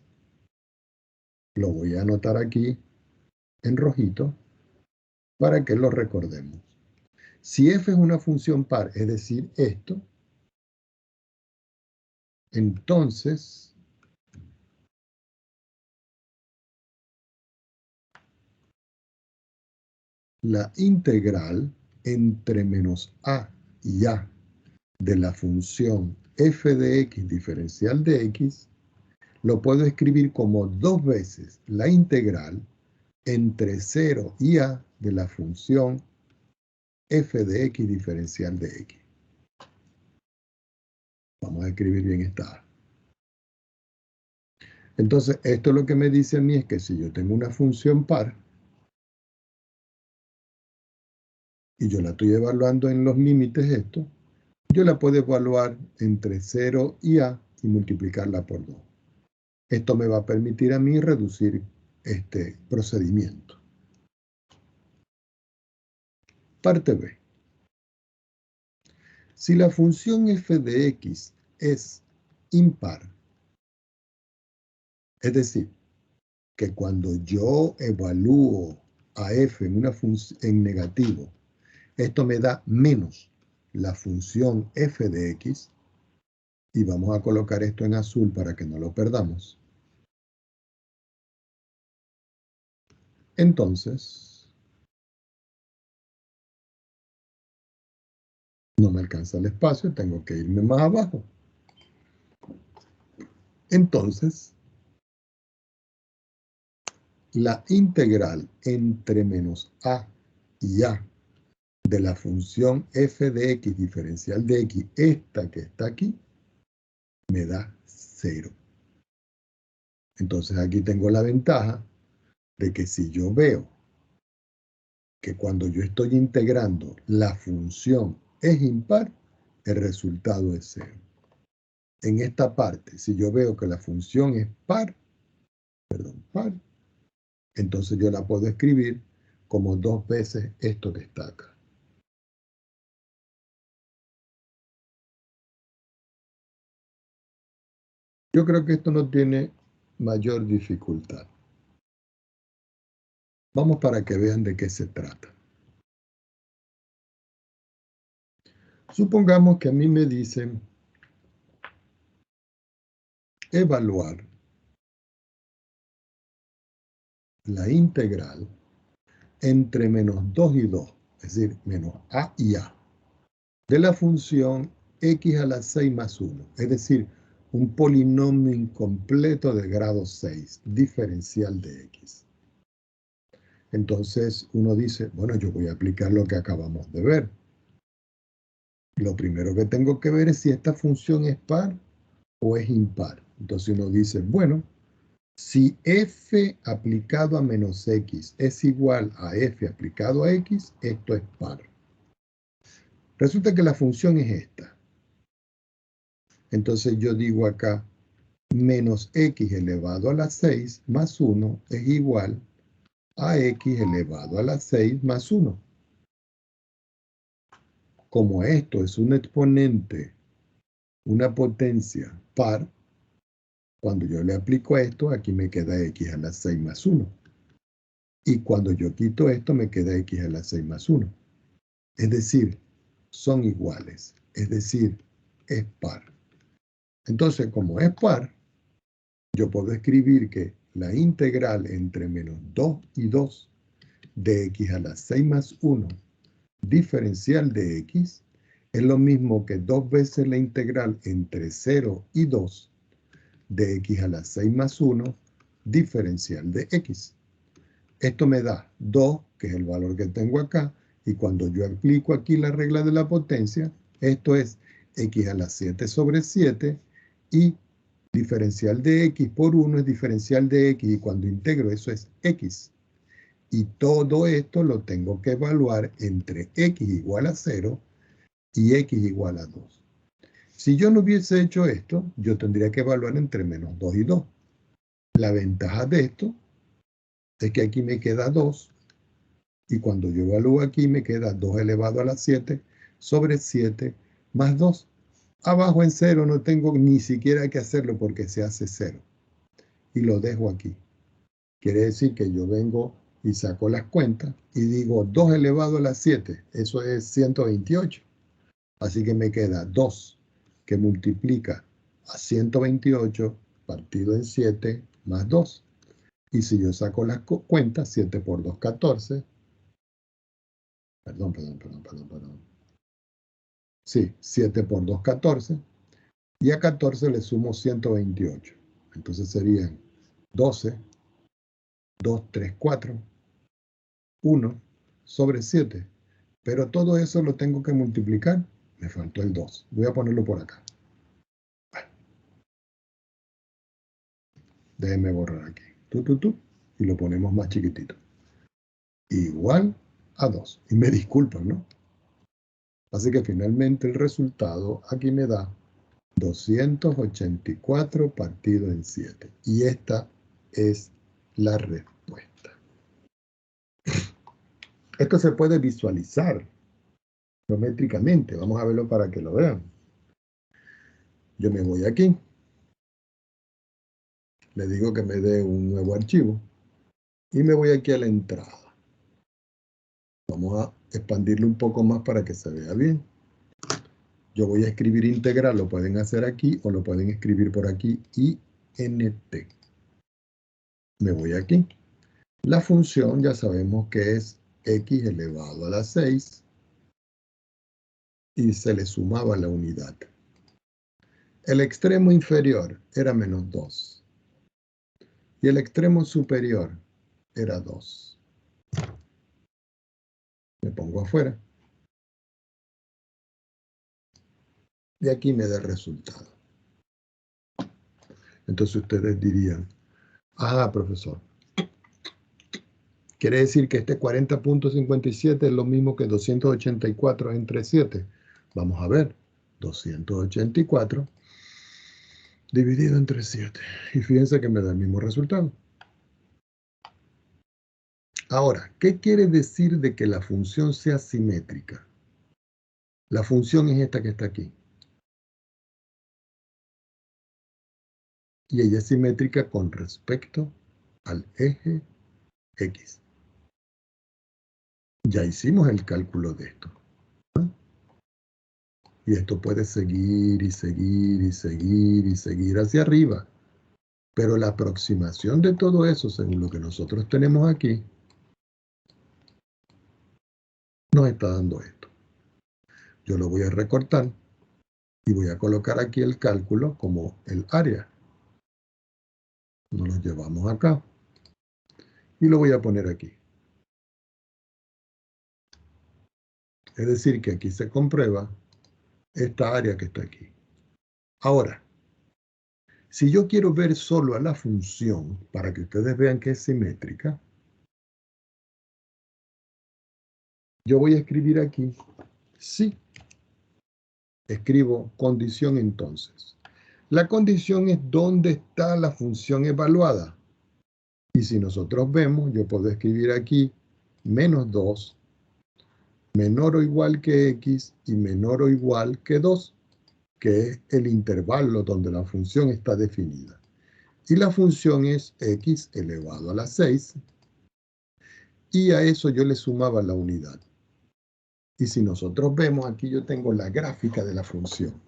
Lo voy a anotar aquí en rojito para que lo recordemos. Si f es una función par, es decir, esto, entonces la integral entre menos a y a de la función f de x diferencial de x lo puedo escribir como 2 veces la integral entre 0 y a de la función f de x diferencial de x. Vamos a escribir bien esta a. Entonces, esto lo que me dice a mí es que si yo tengo una función par y yo la estoy evaluando en los límites esto, yo la puedo evaluar entre 0 y a y multiplicarla por 2. Esto me va a permitir a mí reducir este procedimiento. Parte B. Si la función f de x es impar, es decir, que cuando yo evalúo a f en negativo, esto me da menos la función f de x, y vamos a colocar esto en azul para que no lo perdamos. Entonces, no me alcanza el espacio, tengo que irme más abajo. Entonces, la integral entre menos a y a de la función f de x diferencial de x, esta que está aquí, me da 0. Entonces aquí tengo la ventaja de que si yo veo que cuando yo estoy integrando la función es impar, el resultado es 0. En esta parte, si yo veo que la función es par, entonces yo la puedo escribir como 2 veces esto que está acá. Yo creo que esto no tiene mayor dificultad. Vamos para que vean de qué se trata. Supongamos que a mí me dicen evaluar la integral entre menos 2 y 2, es decir, menos a y a, de la función x a la 6 más 1, es decir, un polinomio incompleto de grado 6, diferencial de x. Entonces uno dice, bueno, yo voy a aplicar lo que acabamos de ver. Lo primero que tengo que ver es si esta función es par o es impar. Entonces uno dice, bueno, si f aplicado a menos x es igual a f aplicado a x, esto es par. Resulta que la función es esta. Entonces yo digo acá, menos x elevado a la 6 más 1 es igual a x elevado a la 6 más 1. Como esto es un exponente, una potencia par, cuando yo le aplico esto, aquí me queda x a la 6 más 1. Y cuando yo quito esto, me queda x a la 6 más 1. Es decir, son iguales. Es decir, es par. Entonces, como es par, yo puedo escribir que la integral entre menos 2 y 2 de x a la 6 más 1 diferencial de x es lo mismo que 2 veces la integral entre 0 y 2 de x a la 6 más 1 diferencial de x. Esto me da 2, que es el valor que tengo acá, y cuando yo aplico aquí la regla de la potencia, esto es x a la 7 sobre 7, y diferencial de x por 1 es diferencial de x, y cuando integro eso es x. Y todo esto lo tengo que evaluar entre x igual a 0 y x igual a 2. Si yo no hubiese hecho esto, yo tendría que evaluar entre menos 2 y 2. La ventaja de esto es que aquí me queda 2, y cuando yo evalúo aquí me queda 2 elevado a la 7 sobre 7 más 2. Abajo en 0 no tengo ni siquiera que hacerlo porque se hace 0. Y lo dejo aquí. Quiere decir que yo vengo y saco las cuentas y digo 2 elevado a la 7, eso es 128. Así que me queda 2 que multiplica a 128 partido en 7 más 2. Y si yo saco las cuentas, 7 por 2, 14. Perdón. Sí, 7 por 2, 14. Y a 14 le sumo 128. Entonces serían 12, 2, 3, 4, 1 sobre 7. Pero todo eso lo tengo que multiplicar. Me faltó el 2. Voy a ponerlo por acá. Déjenme borrar aquí. Y lo ponemos más chiquitito. Igual a 2. Y me disculpan, ¿no? Así que finalmente el resultado aquí me da 284 partido en 7. Y esta es la respuesta. Esto se puede visualizar geométricamente. Vamos a verlo para que lo vean. Yo me voy aquí. Le digo que me dé un nuevo archivo. Y me voy aquí a la entrada. Vamos a expandirlo un poco más para que se vea bien. Yo voy a escribir integral, lo pueden hacer aquí o lo pueden escribir por aquí, int. Me voy aquí. La función ya sabemos que es x elevado a la 6 y se le sumaba la unidad. El extremo inferior era menos 2 y el extremo superior era 2. Me pongo afuera. Y aquí me da el resultado. Entonces ustedes dirían, profesor, ¿quiere decir que este 40.57 es lo mismo que 284 entre 7? Vamos a ver. 284 dividido entre 7. Y fíjense que me da el mismo resultado. Ahora, ¿qué quiere decir de que la función sea simétrica? La función es esta que está aquí. Y ella es simétrica con respecto al eje X. Ya hicimos el cálculo de esto. Y esto puede seguir y seguir y seguir y seguir hacia arriba. Pero la aproximación de todo eso, según lo que nosotros tenemos aquí, nos está dando esto. Yo lo voy a recortar y voy a colocar aquí el cálculo como el área. Nos lo llevamos acá y lo voy a poner aquí. Es decir, que aquí se comprueba esta área que está aquí. Ahora, si yo quiero ver solo a la función, para que ustedes vean que es simétrica, yo voy a escribir aquí, sí. Escribo condición entonces. La condición es dónde está la función evaluada. Y si nosotros vemos, yo puedo escribir aquí menos 2, menor o igual que x y menor o igual que 2, que es el intervalo donde la función está definida. Y la función es x elevado a la 6, y a eso yo le sumaba la unidad. Y si nosotros vemos, aquí yo tengo la gráfica de la función.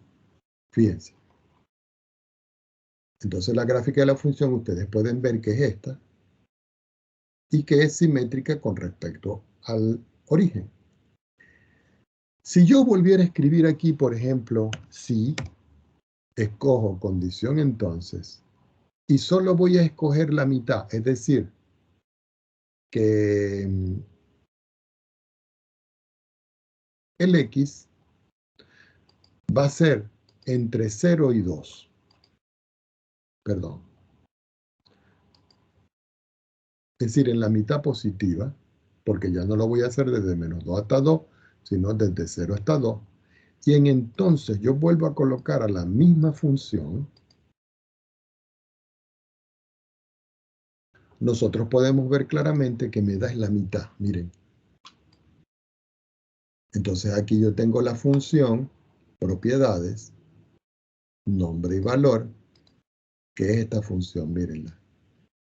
Fíjense. Entonces la gráfica de la función ustedes pueden ver que es esta y que es simétrica con respecto al origen. Si yo volviera a escribir aquí, por ejemplo, si escojo condición entonces, y solo voy a escoger la mitad, es decir, que el x va a ser entre 0 y 2. Perdón. Es decir, en la mitad positiva, porque ya no lo voy a hacer desde menos 2 hasta 2, sino desde 0 hasta 2. Y entonces yo vuelvo a colocar a la misma función. Nosotros podemos ver claramente que me da la mitad, miren. Entonces aquí yo tengo la función, propiedades, nombre y valor, que es esta función, mírenla,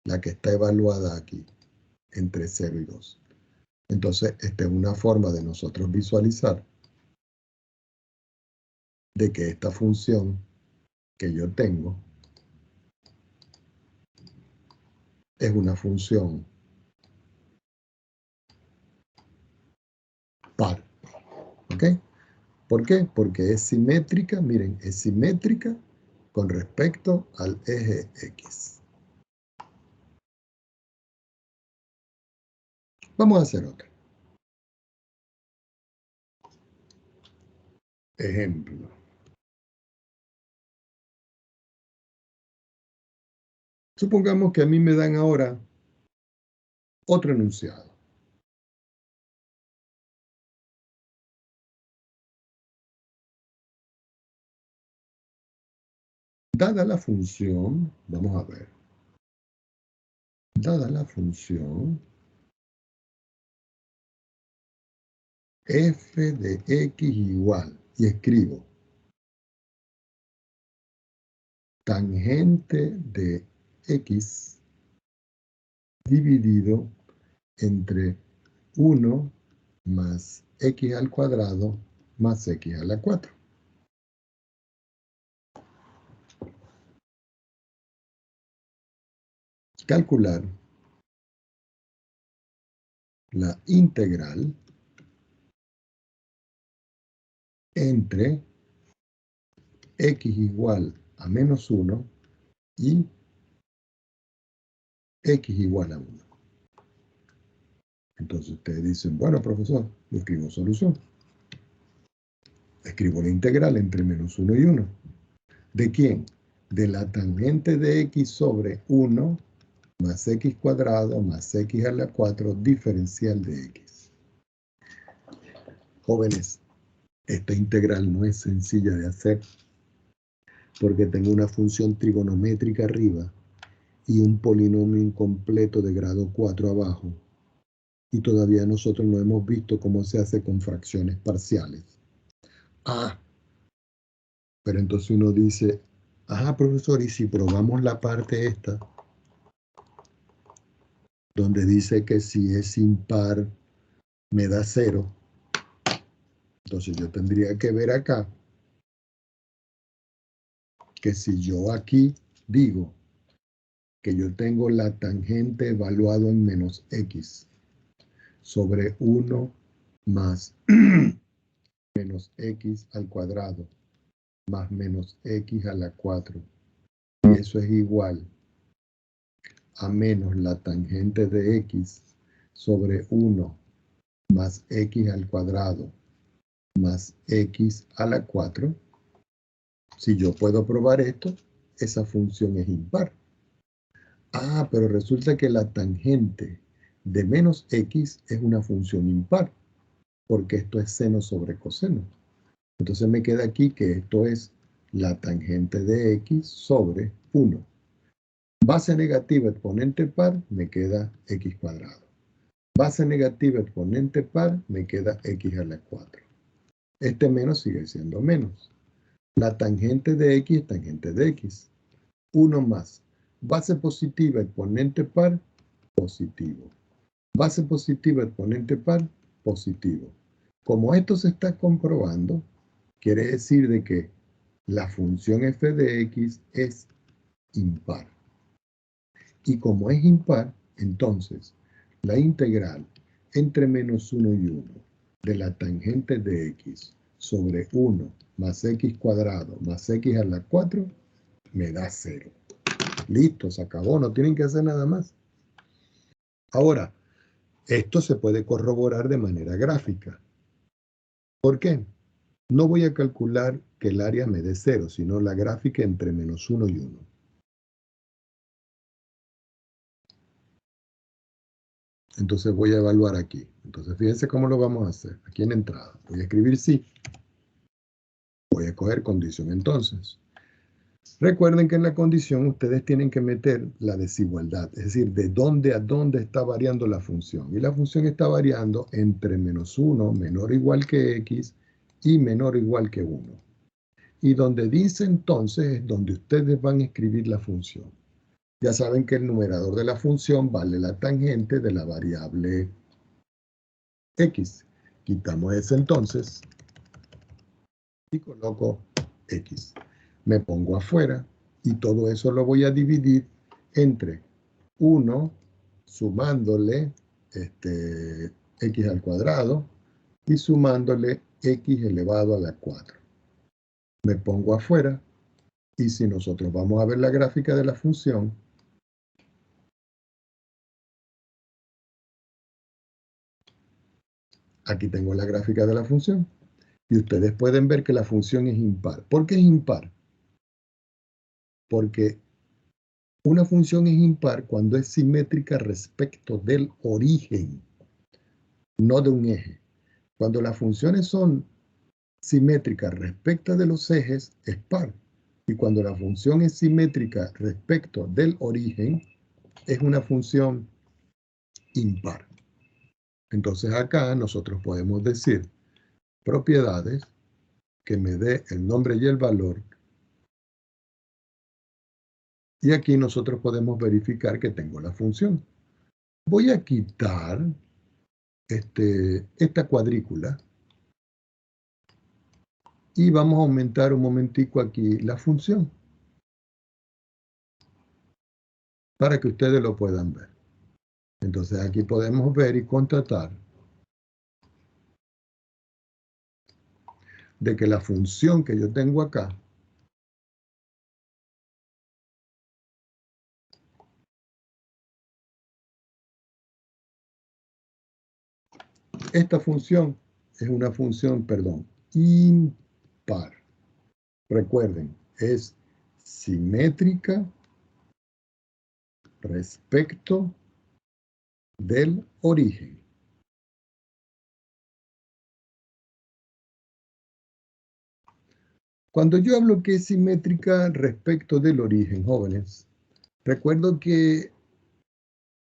la que está evaluada aquí, entre 0 y 2. Entonces, esta es una forma de nosotros visualizar de que esta función que yo tengo es una función par. ¿Ok? ¿Por qué? Porque es simétrica, miren, es simétrica con respecto al eje X. Vamos a hacer otra. Ejemplo. Supongamos que a mí me dan ahora otro enunciado. Dada la función, vamos a ver, dada la función f de x igual, y escribo tangente de x dividido entre 1 más x al cuadrado más x a la 4. Calcular la integral entre x igual a menos 1 y x igual a 1. Entonces ustedes dicen, bueno, profesor, yo escribo solución. Escribo la integral entre menos 1 y 1. ¿De quién? De la tangente de x sobre 1 más x cuadrado más x a la 4 diferencial de x. Jóvenes, esta integral no es sencilla de hacer porque tengo una función trigonométrica arriba y un polinomio incompleto de grado 4 abajo. Y todavía nosotros no hemos visto cómo se hace con fracciones parciales. Ah, pero entonces uno dice, ajá, profesor, y si probamos la parte esta, donde dice que si es impar me da 0, entonces yo tendría que ver acá que si yo aquí digo que yo tengo la tangente evaluado en menos x sobre 1 más menos x al cuadrado más menos x a la 4, y eso es igual a menos la tangente de x sobre 1 más x al cuadrado más x a la 4, si yo puedo probar esto, esa función es impar. Ah, pero resulta que la tangente de menos x es una función impar, porque esto es seno sobre coseno. Entonces me queda aquí que esto es la tangente de x sobre 1. Base negativa exponente par, me queda x cuadrado. Base negativa exponente par, me queda x a la 4. Este menos sigue siendo menos. La tangente de x es tangente de x. 1 más. Base positiva exponente par, positivo. Base positiva exponente par, positivo. Como esto se está comprobando, quiere decir de que la función f de x es impar. Y como es impar, entonces la integral entre menos 1 y 1 de la tangente de x sobre 1 más x cuadrado más x a la 4 me da 0. Listo, se acabó, no tienen que hacer nada más. Ahora, esto se puede corroborar de manera gráfica. ¿Por qué? No voy a calcular que el área me dé 0, sino la gráfica entre menos 1 y 1. Entonces voy a evaluar aquí. Entonces fíjense cómo lo vamos a hacer. Aquí en entrada. Voy a escribir sí. Voy a coger condición entonces. Recuerden que en la condición ustedes tienen que meter la desigualdad. Es decir, de dónde a dónde está variando la función. Y la función está variando entre menos 1, menor o igual que x, y menor o igual que 1. Y donde dice entonces es donde ustedes van a escribir la función. Ya saben que el numerador de la función vale la tangente de la variable x. Quitamos ese entonces y coloco x. Me pongo afuera y todo eso lo voy a dividir entre 1 sumándole x al cuadrado y sumándole x elevado a la 4. Me pongo afuera y si nosotros vamos a ver la gráfica de la función, aquí tengo la gráfica de la función. Y ustedes pueden ver que la función es impar. ¿Por qué es impar? Porque una función es impar cuando es simétrica respecto del origen, no de un eje. Cuando las funciones son simétricas respecto de los ejes, es par. Y cuando la función es simétrica respecto del origen, es una función impar. Entonces acá nosotros podemos decir propiedades que me dé el nombre y el valor. Y aquí nosotros podemos verificar que tengo la función. Voy a quitar esta cuadrícula y vamos a aumentar un momentico aquí la función para que ustedes lo puedan ver. Entonces aquí podemos ver y constatar de que la función que yo tengo acá esta función es una función, impar. Recuerden, es simétrica respecto del origen. Cuando yo hablo que es simétrica respecto del origen, jóvenes, recuerdo que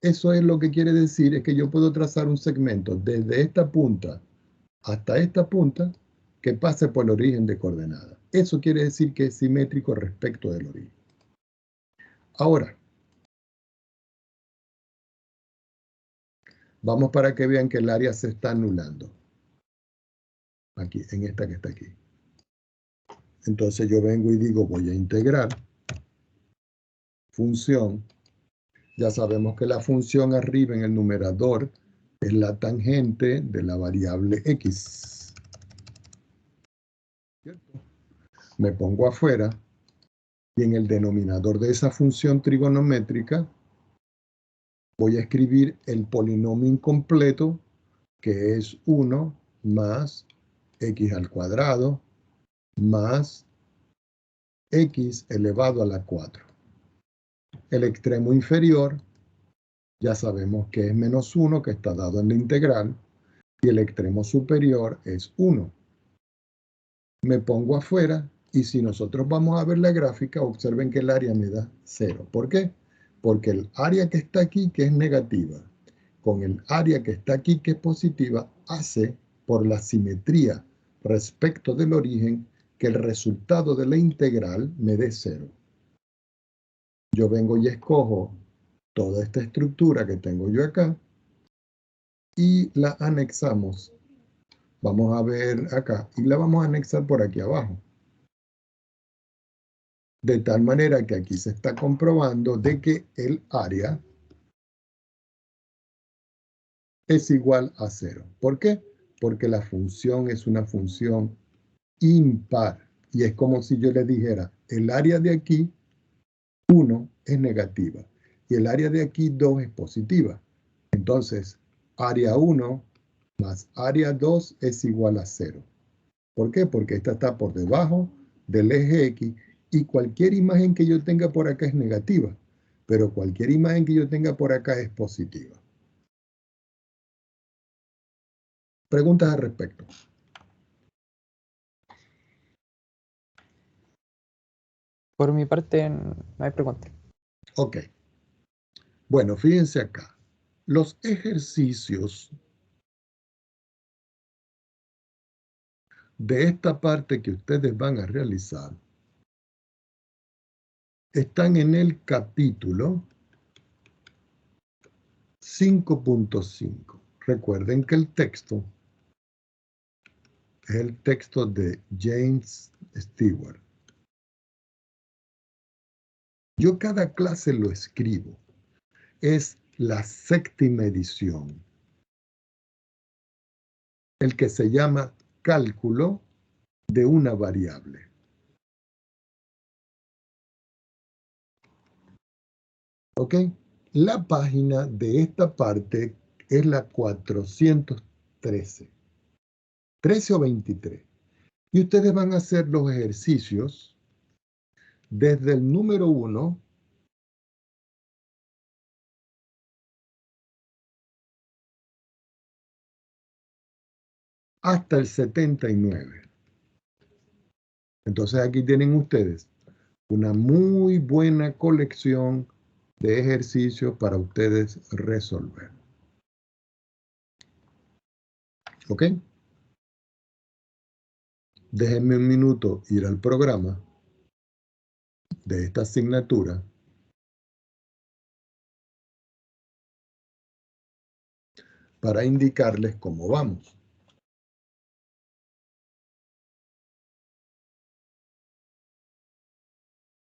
eso es lo que quiere decir, es que yo puedo trazar un segmento desde esta punta hasta esta punta que pase por el origen de coordenada. Eso quiere decir que es simétrico respecto del origen. Ahora, vamos para que vean que el área se está anulando. Aquí, en esta que está aquí. Entonces yo vengo y digo, voy a integrar función. Ya sabemos que la función arriba en el numerador es la tangente de la variable x. ¿Cierto? Me pongo afuera y en el denominador de esa función trigonométrica voy a escribir el polinomio incompleto, que es 1 más x al cuadrado más x elevado a la 4. El extremo inferior ya sabemos que es menos 1, que está dado en la integral, y el extremo superior es 1. Me pongo afuera y si nosotros vamos a ver la gráfica, observen que el área me da 0. ¿Por qué? Porque el área que está aquí, que es negativa, con el área que está aquí, que es positiva, hace por la simetría respecto del origen que el resultado de la integral me dé 0. Yo vengo y escojo toda esta estructura que tengo yo acá y la anexamos. Vamos a ver acá y la vamos a anexar por aquí abajo. De tal manera que aquí se está comprobando de que el área es igual a 0. ¿Por qué? Porque la función es una función impar. Y es como si yo le dijera, el área de aquí, 1, es negativa. Y el área de aquí, 2, es positiva. Entonces, área 1 más área 2 es igual a 0. ¿Por qué? Porque esta está por debajo del eje X y cualquier imagen que yo tenga por acá es negativa, pero cualquier imagen que yo tenga por acá es positiva. Preguntas al respecto. Por mi parte, no hay pregunta. Ok. Bueno, fíjense acá. Los ejercicios de esta parte que ustedes van a realizar están en el capítulo 5.5. Recuerden que el texto es el texto de James Stewart. Yo cada clase lo escribo. Es la 7ª edición. El que se llama cálculo de una variable. ¿Ok? La página de esta parte es la 413. 13 o 23. Y ustedes van a hacer los ejercicios desde el número 1 hasta el 79. Entonces aquí tienen ustedes una muy buena colección de ejercicios para ustedes resolver. ¿Ok? Déjenme un minuto ir al programa de esta asignatura para indicarles cómo vamos.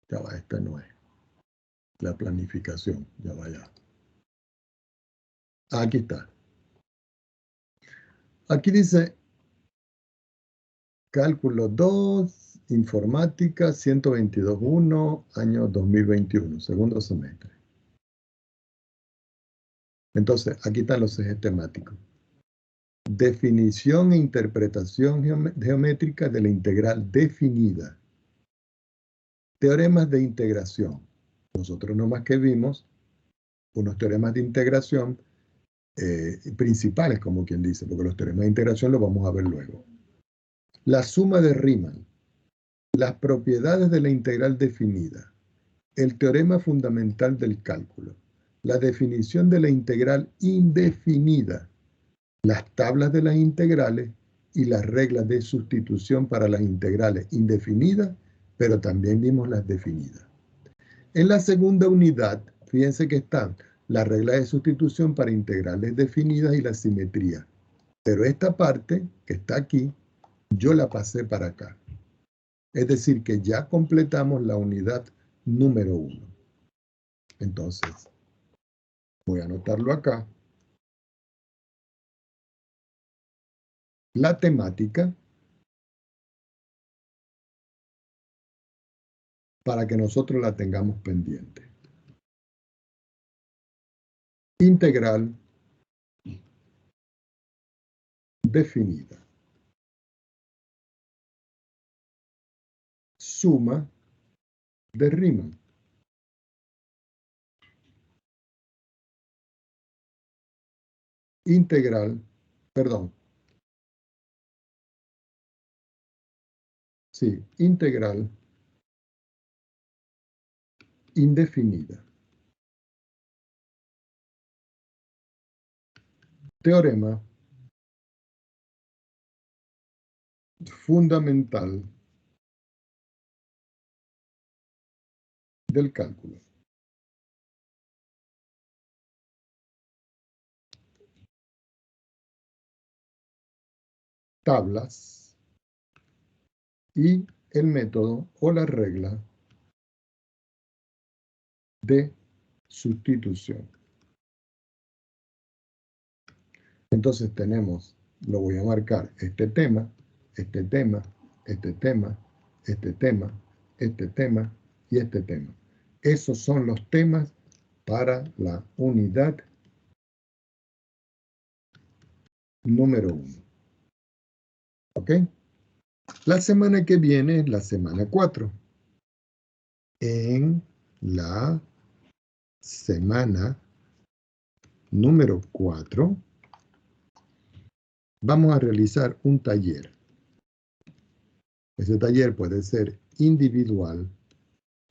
Ya va, esta no es la planificación, ya va ya. Aquí está. Aquí dice cálculo 2, informática 122.1, año 2021, segundo semestre. Entonces, aquí están los ejes temáticos. Definición e interpretación geométrica de la integral definida. Teoremas de integración. Nosotros nomás que vimos unos teoremas de integración principales, como quien dice, porque los teoremas de integración los vamos a ver luego. La suma de Riemann. Las propiedades de la integral definida. El teorema fundamental del cálculo. La definición de la integral indefinida. Las tablas de las integrales y las reglas de sustitución para las integrales indefinidas, pero también vimos las definidas. En la segunda unidad, fíjense que están las reglas de sustitución para integrales definidas y la simetría. Pero esta parte, que está aquí, yo la pasé para acá. Es decir, que ya completamos la unidad número 1. Entonces, voy a anotarlo acá. La temática, para que nosotros la tengamos pendiente. Integral definida. Suma de Riemann. Integral, perdón. Sí, integral indefinida. Teorema fundamental del cálculo. Tablas y el método o la regla de sustitución. Entonces tenemos, lo voy a marcar, este tema, este tema, este tema, este tema, este tema y este tema. Esos son los temas para la unidad número 1. ¿Ok? La semana que viene es la semana 4. En la semana número 4 vamos a realizar un taller. Ese taller puede ser individual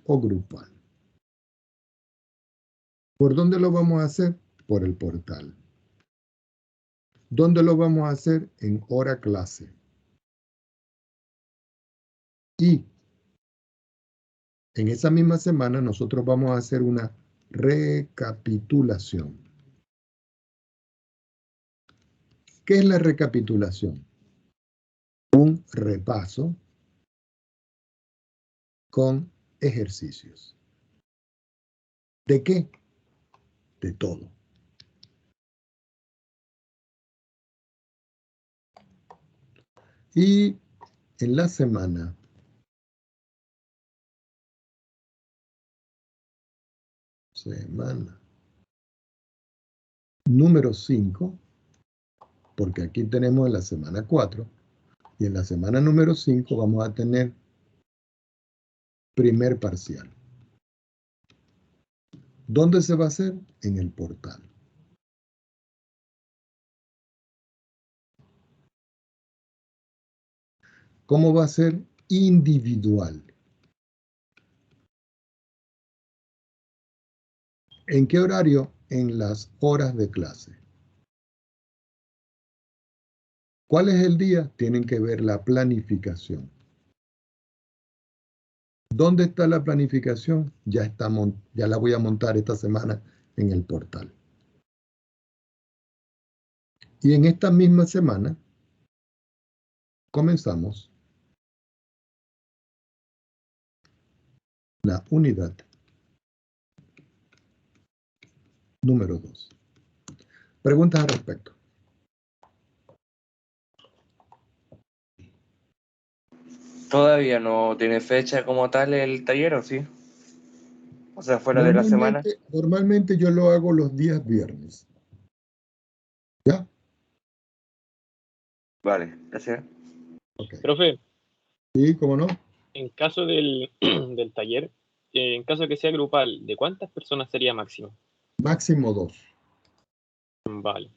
o grupal. ¿Por dónde lo vamos a hacer? Por el portal. ¿Dónde lo vamos a hacer? En hora clase. Y en esa misma semana nosotros vamos a hacer una recapitulación. ¿Qué es la recapitulación? Un repaso con ejercicios. ¿De qué? De todo. Y en la semana número 5, porque aquí tenemos la semana 4, y en la semana número 5 vamos a tener primer parcial. ¿Dónde se va a hacer? En el portal. ¿Cómo va a ser? Individual. ¿En qué horario? En las horas de clase. ¿Cuál es el día? Tienen que ver la planificación. ¿Dónde está la planificación? Ya la voy a montar esta semana en el portal. Y en esta misma semana comenzamos la unidad número 2. Preguntas al respecto. Todavía no tiene fecha como tal el taller, ¿o sí? O sea, fuera de la semana. Normalmente yo lo hago los días viernes. ¿Ya? Vale, gracias. Ok. Profe, Sí, ¿cómo no? en caso del, del taller, en caso de que sea grupal, ¿de cuántas personas sería máximo? Máximo 2. Vale.